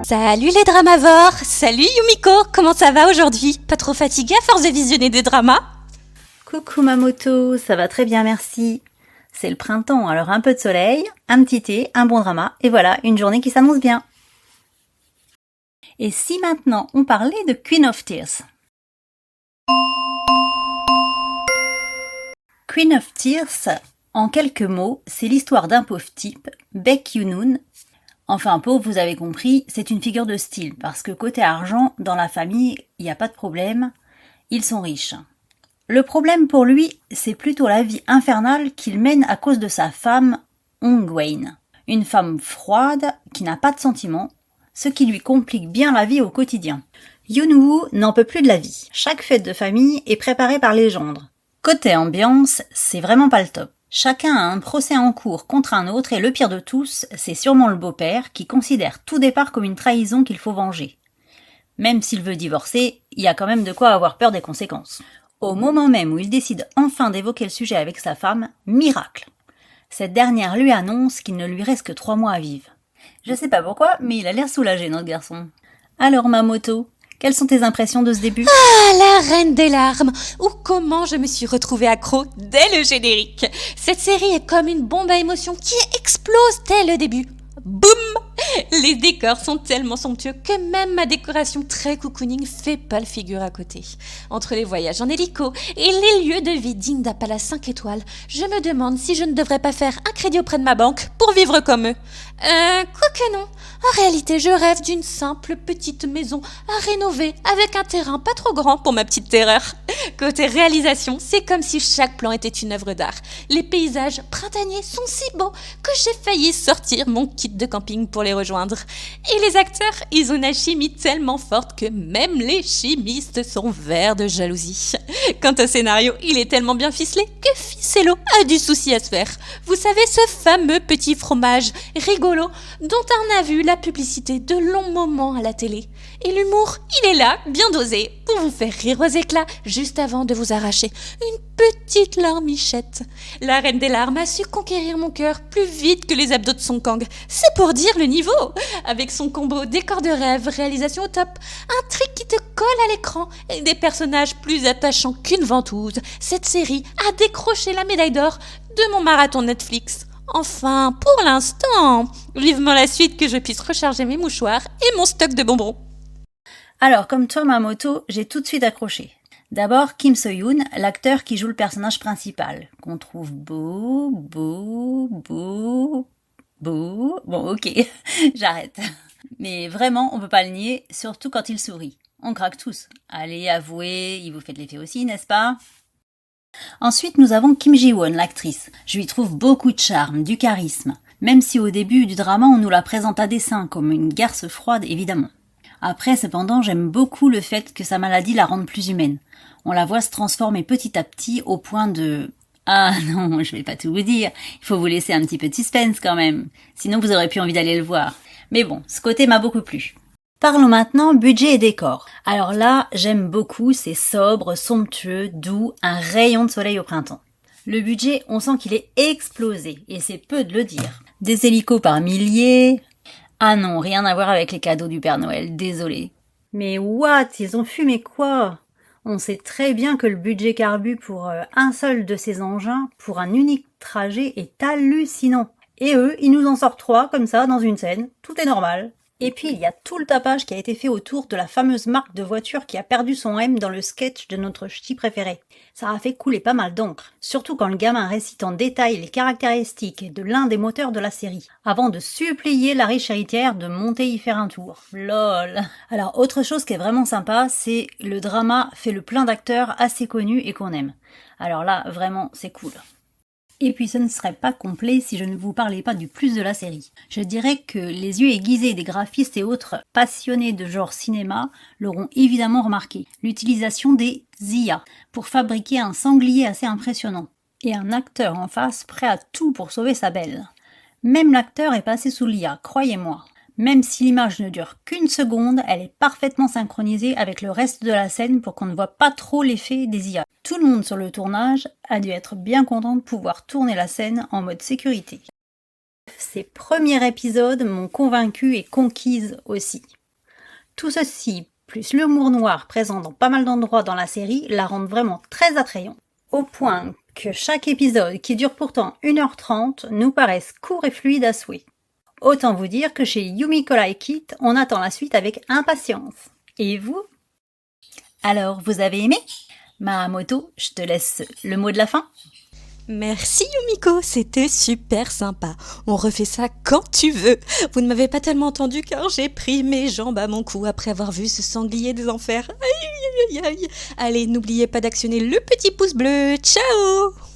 Salut les dramavores. Salut Yumiko, comment ça va aujourd'hui? Pas trop fatiguée à force de visionner des dramas? Coucou Mamoto, ça va très bien merci. C'est le printemps, alors un peu de soleil, un petit thé, un bon drama, et voilà, une journée qui s'annonce bien. Et si maintenant on parlait de Queen of Tears? Queen of Tears, en quelques mots, c'est l'histoire d'un pauvre type, Baek Yoon-hoon. Enfin pauvre, vous avez compris, c'est une figure de style, parce que côté argent, dans la famille, il n'y a pas de problème, ils sont riches. Le problème pour lui, c'est plutôt la vie infernale qu'il mène à cause de sa femme, Hong-Wen. Une femme froide, qui n'a pas de sentiments, ce qui lui complique bien la vie au quotidien. Yoon-woo n'en peut plus de la vie. Chaque fête de famille est préparée par les gendres. Côté ambiance, c'est vraiment pas le top. Chacun a un procès en cours contre un autre et le pire de tous, c'est sûrement le beau-père qui considère tout départ comme une trahison qu'il faut venger. Même s'il veut divorcer, il y a quand même de quoi avoir peur des conséquences. Au moment même où il décide enfin d'évoquer le sujet avec sa femme, miracle. Cette dernière lui annonce qu'il ne lui reste que 3 mois à vivre. Je sais pas pourquoi, mais il a l'air soulagé, notre garçon. Alors Mamoto, quelles sont tes impressions de ce début? Ah, la reine des larmes. Ou comment je me suis retrouvée accro dès le générique. Cette série est comme une bombe à émotions qui explose dès le début. Boum! Les décors sont tellement somptueux que même ma décoration très cocooning fait pas le figure à côté. Entre les voyages en hélico et les lieux de vie dignes d'un palace 5 étoiles, je me demande si je ne devrais pas faire un crédit auprès de ma banque pour vivre comme eux. Quoique non. En réalité, je rêve d'une simple petite maison à rénover avec un terrain pas trop grand pour ma petite terreur. Côté réalisation, c'est comme si chaque plan était une œuvre d'art. Les paysages printaniers sont si beaux que j'ai failli sortir mon kit de camping pour les rejoindre. Et les acteurs, ils ont une chimie tellement forte que même les chimistes sont verts de jalousie. Quant au scénario, il est tellement bien ficelé que Ficello a du souci à se faire. Vous savez, ce fameux petit fromage rigolo dont on a vu la publicité de longs moments à la télé. Et l'humour, il est là, bien dosé, pour vous faire rire aux éclats juste avant de vous arracher une petite larmichette. La reine des larmes a su conquérir mon cœur plus vite que les abdos de Song Kang. C'est pour dire le niveau. Avec son combo décor de rêve, réalisation au top, un trick qui te colle à l'écran et des personnages plus attachants qu'une ventouse, cette série a décroché la médaille d'or de mon marathon Netflix. Enfin, pour l'instant, vivement la suite que je puisse recharger mes mouchoirs et mon stock de bonbons. Alors, comme toi Mamoto, j'ai tout de suite accroché. D'abord, Kim So-yoon, l'acteur qui joue le personnage principal, qu'on trouve beau. Bon, ok, j'arrête. Mais vraiment, on peut pas le nier, surtout quand il sourit. On craque tous. Allez, avouez, il vous fait de l'effet aussi, n'est-ce pas? Ensuite, nous avons Kim Ji-won, l'actrice. Je lui trouve beaucoup de charme, du charisme. Même si au début du drama, on nous la présente à dessein, comme une garce froide, évidemment. Après, cependant, j'aime beaucoup le fait que sa maladie la rende plus humaine. On la voit se transformer petit à petit au point de... Ah non, je vais pas tout vous dire. Il faut vous laisser un petit peu de suspense quand même. Sinon, vous aurez plus envie d'aller le voir. Mais bon, ce côté m'a beaucoup plu. Parlons maintenant budget et décor. Alors là, j'aime beaucoup, c'est sobre, somptueux, doux, un rayon de soleil au printemps. Le budget, on sent qu'il est explosé, et c'est peu de le dire. Des hélicos par milliers... Ah non, rien à voir avec les cadeaux du Père Noël, désolé. Mais what? Ils ont fumé quoi? On sait très bien que le budget carbu pour un seul de ces engins, pour un unique trajet, est hallucinant. Et eux, ils nous en sortent 3 comme ça dans une scène, tout est normal. Et puis il y a tout le tapage qui a été fait autour de la fameuse marque de voiture qui a perdu son M dans le sketch de notre ch'ti préféré. Ça a fait couler pas mal d'encre, surtout quand le gamin récite en détail les caractéristiques de l'un des moteurs de la série, avant de supplier la riche héritière de monter y faire un tour. Lol. Alors autre chose qui est vraiment sympa, c'est le drama fait le plein d'acteurs assez connus et qu'on aime. Alors là, vraiment, c'est cool. Et puis ce ne serait pas complet si je ne vous parlais pas du plus de la série. Je dirais que les yeux aiguisés des graphistes et autres passionnés de genre cinéma l'auront évidemment remarqué. L'utilisation des IA pour fabriquer un sanglier assez impressionnant. Et un acteur en face prêt à tout pour sauver sa belle. Même l'acteur est passé sous l'IA, croyez-moi. Même si l'image ne dure qu'une seconde, elle est parfaitement synchronisée avec le reste de la scène pour qu'on ne voit pas trop l'effet des IA. Tout le monde sur le tournage a dû être bien content de pouvoir tourner la scène en mode sécurité. Ces premiers épisodes m'ont convaincue et conquise aussi. Tout ceci, plus l'humour noir présent dans pas mal d'endroits dans la série, la rendent vraiment très attrayante. Au point que chaque épisode, qui dure pourtant 1h30, nous paraisse court et fluide à souhait. Autant vous dire que chez Yumiko Like It, on attend la suite avec impatience. Et vous? Alors, vous avez aimé? Mahamoto, je te laisse le mot de la fin. Merci Yumiko, c'était super sympa. On refait ça quand tu veux. Vous ne m'avez pas tellement entendu car j'ai pris mes jambes à mon cou après avoir vu ce sanglier des enfers. Aïe, aïe, aïe, aïe. Allez, n'oubliez pas d'actionner le petit pouce bleu. Ciao!